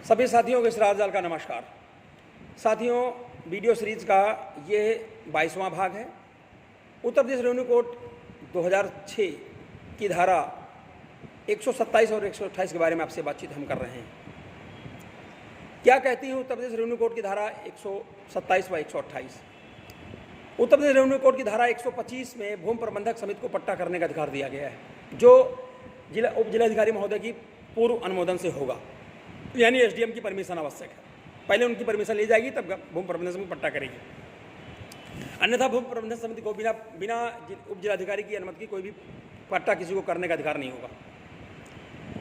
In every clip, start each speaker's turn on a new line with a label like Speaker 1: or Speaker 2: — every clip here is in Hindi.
Speaker 1: सभी साथियों को इस राजजाल का नमस्कार। साथियों, वीडियो सीरीज का ये 22वां भाग है। उत्तर प्रदेश रेवेन्यू कोड 2006 की धारा 127 और 128 के बारे में आपसे बातचीत हम कर रहे हैं। क्या कहती है उत्तर प्रदेश रेवेन्यू कोड की धारा 127 व 128? उत्तर प्रदेश रेवेन्यू कोड की धारा 125 में भूमि प्रबंधक समिति को पट्टा करने का अधिकार दिया गया है, जो उप जिलाधिकारी महोदय की पूर्व अनुमोदन से होगा, यानी एसडीएम की परमिशन आवश्यक है। पहले उनकी परमिशन ली जाएगी, तब भूमि प्रबंधन समिति पट्टा करेगी। अन्यथा भूमि प्रबंधन समिति को बिना उप जिलाधिकारी की अनुमति की कोई भी पट्टा किसी को करने का अधिकार नहीं होगा।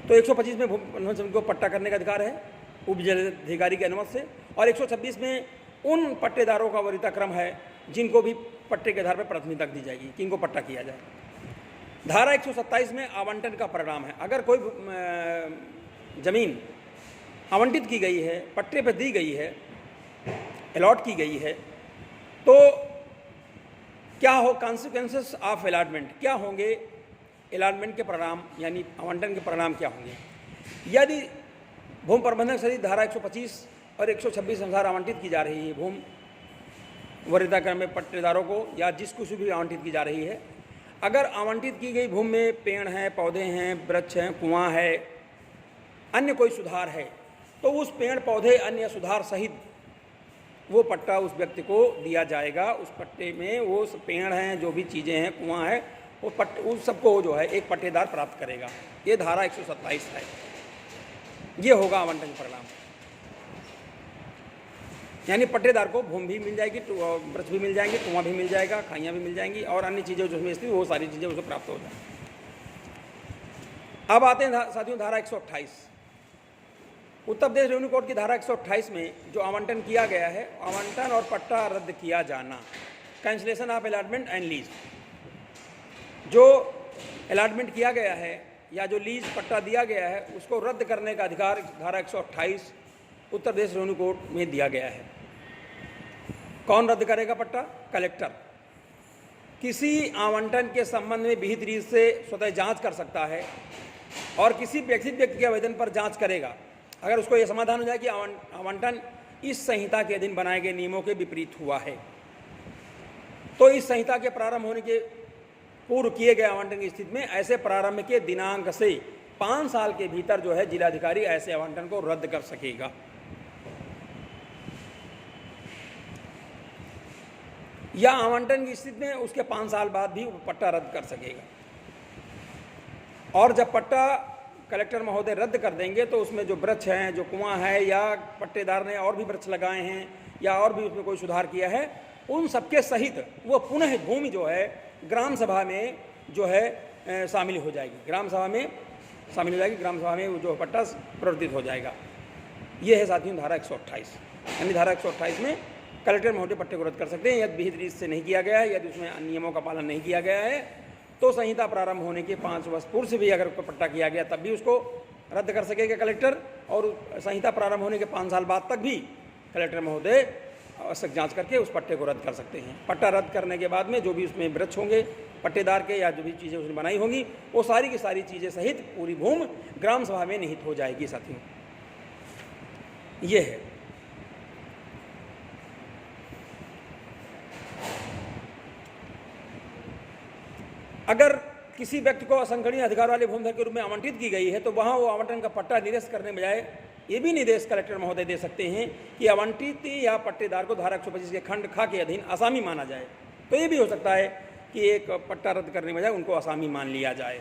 Speaker 1: तो 125 में भूमि प्रबंधन समिति को पट्टा करने का अधिकार है उप जिलाधिकारी की अनुमति से, और 126 में उन पट्टेदारों का वरीयता क्रम है जिनको भी पट्टे के आधार पर प्राथमिकता दी जाएगी कि इनको पट्टा किया जाए। धारा 127 में आवंटन का परिणाम है। अगर कोई जमीन आवंटित की गई है, पट्टे पर दी गई है, अलॉट की गई है, तो क्या हो कॉन्सिक्वेंसेस ऑफ अलॉटमेंट, क्या होंगे अलॉटमेंट के परिणाम, यानी आवंटन के परिणाम क्या होंगे। यदि भूमि प्रबंधक समिति धारा 125 और 126 अनुसार आवंटित की जा रही है भूमि वरीयता क्रम में पट्टेदारों को या जिसको भी आवंटित की जा रही है, अगर आवंटित की गई भूमि में पेड़ हैं, पौधे हैं, वृक्ष हैं, कुआं है, अन्य कोई सुधार है, तो उस पेड़ पौधे अन्य सुधार सहित वो पट्टा उस व्यक्ति को दिया जाएगा। उस पट्टे में वो पेड़ हैं, जो भी चीज़ें हैं, कुआं है, वो उस सबको जो है एक पट्टेदार प्राप्त करेगा। ये धारा 127 है। ये होगा आवंटन परिणाम, यानी पट्टेदार को भूमि भी मिल जाएगी, वृक्ष भी मिल जाएंगे, कुआं भी मिल जाएगा, खाइयाँ भी मिल जाएंगी, और अन्य चीज़ें जो उसमें स्थित वो सारी चीज़ें उसे प्राप्त हो जाएंगी। अब आते हैं साथियों धारा 128। उत्तर प्रदेश रेवेन्यू कोड की धारा 128 में जो आवंटन किया गया है, आवंटन और पट्टा रद्द किया जाना, cancellation of allotment and lease. जो अलॉटमेंट किया गया है या जो लीज पट्टा दिया गया है, उसको रद्द करने का अधिकार धारा 128 उत्तर प्रदेश रेवेन्यू कोड में दिया गया है। कौन रद्द करेगा पट्टा? कलेक्टर। किसी आवंटन के संबंध में विहित रीत से स्वतः जांच कर सकता है और किसी व्यक्ति के आवेदन पर जांच करेगा। अगर उसको यह समाधान हो जाए कि आवंटन इस संहिता के अधीन बनाए गए नियमों के विपरीत हुआ है, तो इस संहिता के प्रारंभ होने के पूर्व किए गए आवंटन की स्थिति में ऐसे प्रारंभ के दिनांक से 5 साल के भीतर जो है जिलाधिकारी ऐसे आवंटन को रद्द कर सकेगा। या आवंटन की स्थिति में उसके 5 साल बाद भी पट्टा रद्द कर सकेगा। और जब पट्टा कलेक्टर महोदय रद्द कर देंगे, तो उसमें जो वृक्ष हैं, जो कुआं है, या पट्टेदार ने और भी वृक्ष लगाए हैं या और भी उसमें कोई सुधार किया है, उन सबके सहित वो पुनः भूमि जो है ग्राम सभा में जो है शामिल हो जाएगी। ग्राम सभा में शामिल हो जाएगी, ग्राम सभा में वो जो पट्टा प्रवर्तित हो जाएगा। ये है साथियों धारा 128। यानी धारा 128 में कलेक्टर महोदय पट्टे को रद्द कर सकते हैं यदि विहित रीत से नहीं किया गया है, यदि उसमें नियमों का पालन नहीं किया गया है, तो संहिता प्रारंभ होने के 5 वर्ष पूर्व से भी अगर पट्टा किया गया तब भी उसको रद्द कर सकेगा कलेक्टर, और संहिता प्रारंभ होने के 5 साल बाद तक भी कलेक्टर महोदय आवश्यक जांच करके उस पट्टे को रद्द कर सकते हैं। पट्टा रद्द करने के बाद में जो भी उसमें वृक्ष होंगे पट्टेदार के या जो भी चीज़ें उसने बनाई होंगी, वो सारी की सारी चीज़ें सहित पूरी भूमि ग्राम सभा में निहित हो जाएगी। साथियों, ये है। अगर किसी व्यक्ति को असंगठित अधिकार वाले भूमिधर के रूप में आवंटित की गई है, तो वहाँ वो आवंटन का पट्टा निरस्त करने बजाय ये भी निर्देश कलेक्टर महोदय दे सकते हैं कि आवंटित या पट्टेदार को धारा 125 के खंड ख के अधीन आसामी माना जाए। तो ये भी हो सकता है कि एक पट्टा रद्द करने बजाय उनको आसामी मान लिया जाए।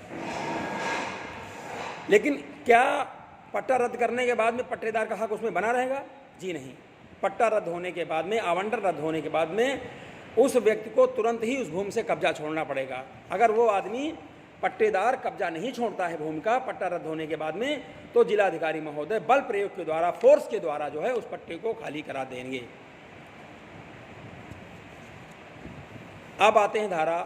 Speaker 1: लेकिन क्या पट्टा रद्द करने के बाद में पट्टेदार का हक उसमें बना रहेगा? जी नहीं। पट्टा रद्द होने के बाद में, आवंटन रद्द होने के बाद में उस व्यक्ति को तुरंत ही उस भूमि से कब्जा छोड़ना पड़ेगा। अगर वो आदमी पट्टेदार कब्जा नहीं छोड़ता है भूमि का पट्टा रद्द होने के बाद में, तो जिलाधिकारी महोदय बल प्रयोग के द्वारा, फोर्स के द्वारा जो है उस पट्टे को खाली करा देंगे। अब आते हैं धारा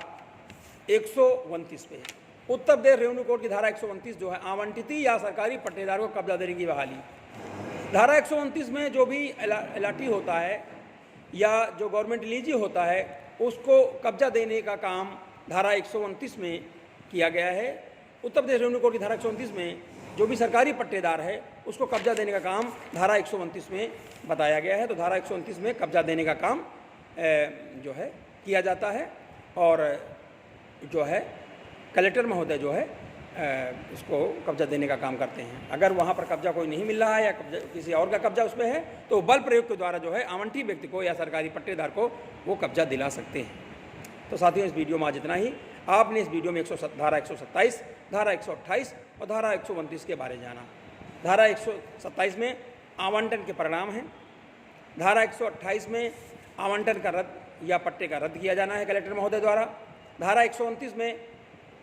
Speaker 1: 129 पे। उत्तर प्रदेश रेवेन्यू कोड की धारा 129 जो है आवंटित या सरकारी पट्टेदार को कब्जा देने की बहाली। धारा 129 में जो भी अलॉटी होता है या जो गवर्नमेंट लीजी होता है, उसको कब्जा देने का काम धारा 129 में किया गया है। उत्तर प्रदेश रेवेन्यू कोड की धारा 129 में जो भी सरकारी पट्टेदार है उसको कब्जा देने का काम धारा 129 में बताया गया है। तो धारा 129 में कब्जा देने का काम जो है किया जाता है और जो है कलेक्टर महोदय जो है इसको कब्जा देने का काम करते हैं। अगर वहाँ पर कब्जा कोई नहीं मिल रहा है या कब्जा किसी और का कब्जा उसमें है तो बल प्रयोग के द्वारा जो है आवंटी व्यक्ति को या सरकारी पट्टेदार को वो कब्जा दिला सकते हैं। तो साथियों, इस वीडियो में आज इतना ही। आपने इस वीडियो में धारा 127, धारा 128 और धारा 129 के बारे में जाना। धारा 127 में आवंटन के परिणाम हैं। धारा 128 में आवंटन का रद्द या पट्टे का रद्द किया जाना है कलेक्टर महोदय द्वारा। धारा 129 में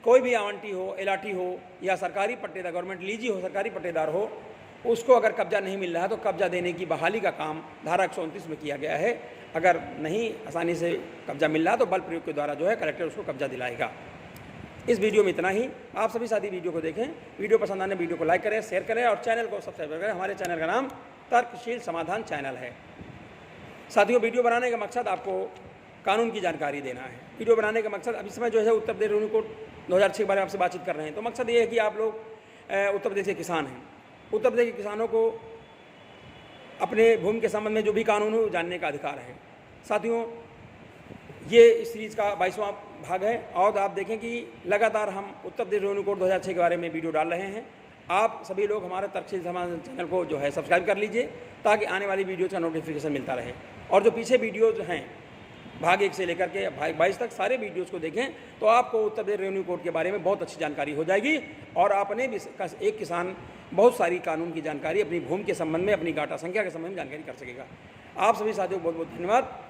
Speaker 1: कोई भी आवंटी हो, एलाटी हो या सरकारी पट्टेदार, गवर्नमेंट लीजी हो, सरकारी पट्टेदार हो, उसको अगर कब्जा नहीं मिल रहा है तो कब्जा देने की बहाली का काम धारा 129 में किया गया है। अगर नहीं आसानी से कब्जा मिल रहा है तो बल प्रयोग के द्वारा जो है कलेक्टर उसको कब्जा दिलाएगा। इस वीडियो में इतना ही। आप सभी साथी वीडियो को देखें, वीडियो पसंद आने वीडियो को लाइक करें, शेयर करें और चैनल को सब्सक्राइब करें। हमारे चैनल का नाम तर्कशील समाधान चैनल है। साथियों, वीडियो बनाने का मकसद आपको कानून की जानकारी देना है। वीडियो बनाने का मकसद, अभी समय जो है उत्तर प्रदेश रेवेन्यू कोड 2006 के बारे में आपसे बातचीत कर रहे हैं। तो मकसद ये है कि आप लोग उत्तर प्रदेश के किसान हैं, उत्तर प्रदेश के किसानों को अपने भूमि के संबंध में जो भी कानून हो जानने का अधिकार है। साथियों, ये इस सीरीज़ का 22वां भाग है और आप देखें कि लगातार हम उत्तर प्रदेश रेवेन्यू कोड 2006 के बारे में वीडियो डाल रहे हैं। आप सभी लोग हमारे तर्कशील समाधान चैनल को जो है सब्सक्राइब कर लीजिए ताकि आने वाली वीडियोज़ का नोटिफिकेशन मिलता रहे। और जो पीछे वीडियोज़ हैं भाग 1 से लेकर के भाग 22 तक सारे वीडियोज़ को देखें तो आपको उत्तर प्रदेश रेवेन्यू कोड के बारे में बहुत अच्छी जानकारी हो जाएगी और आपने भी एक किसान बहुत सारी कानून की जानकारी अपनी भूमि के संबंध में, अपनी गाटा संख्या के संबंध में जानकारी कर सकेगा। आप सभी साथियों को बहुत बहुत धन्यवाद।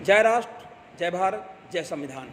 Speaker 1: जय राष्ट्र, जय भारत, जय संविधान।